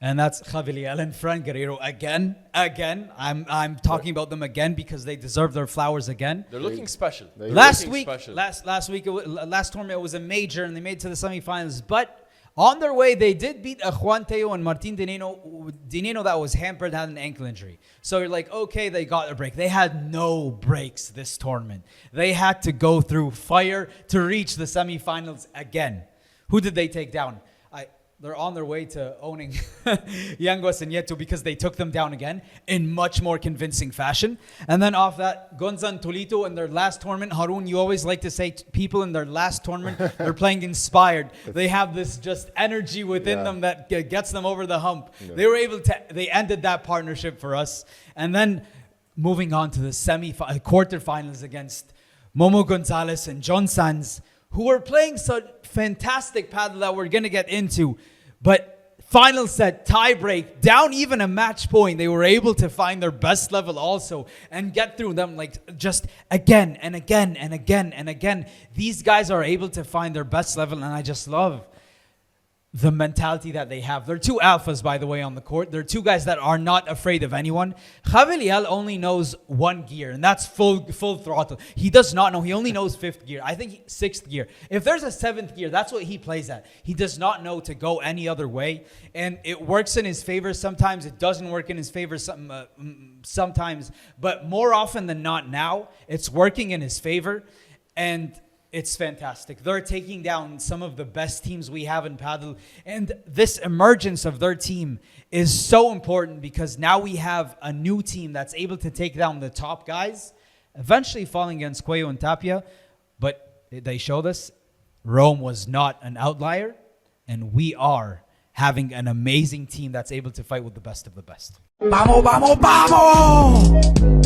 And that's Javi, Leal, and Fran, Guerrero again. I'm talking about them again because they deserve their flowers again. They're looking special. Last tournament it was a major and they made it to the semifinals. But on their way, they did beat a Juan Teo and Martin Dineno that was hampered, had an ankle injury. So you're like, okay, they got a break. They had no breaks this tournament. They had to go through fire to reach the semifinals again. Who did they take down? They're on their way to owning Yanguas and Yetu because they took them down again in much more convincing fashion. And then off that, Gonza and Tolito in their last tournament. Harun, you always like to say people in their last tournament, they're playing inspired. They have this just energy within them that gets them over the hump. Yeah. They ended that partnership for us. And then moving on to the quarterfinals against Momo Gonzalez and John Sanz, who were playing such fantastic paddle that we're going to get into. But final set, tie break, down even a match point, they were able to find their best level also and get through them like just again and again and again and again. These guys are able to find their best level, and I just love the mentality that they have. They're two alphas, by the way, on the court. They're two guys that are not afraid of anyone. Javi Leal only knows one gear, and that's full throttle. He does not know. He only knows fifth gear. I think sixth gear. If there's a seventh gear, that's what he plays at. He does not know to go any other way, and it works in his favor. Sometimes it doesn't work in his favor. Sometimes, but more often than not now, it's working in his favor, and it's fantastic. They're taking down some of the best teams we have in paddle. And this emergence of their team is so important because now we have a new team that's able to take down the top guys, eventually falling against Cuello and Tapia. But they showed us Rome was not an outlier. And we are having an amazing team that's able to fight with the best of the best. ¡Vamos, vamos, vamos!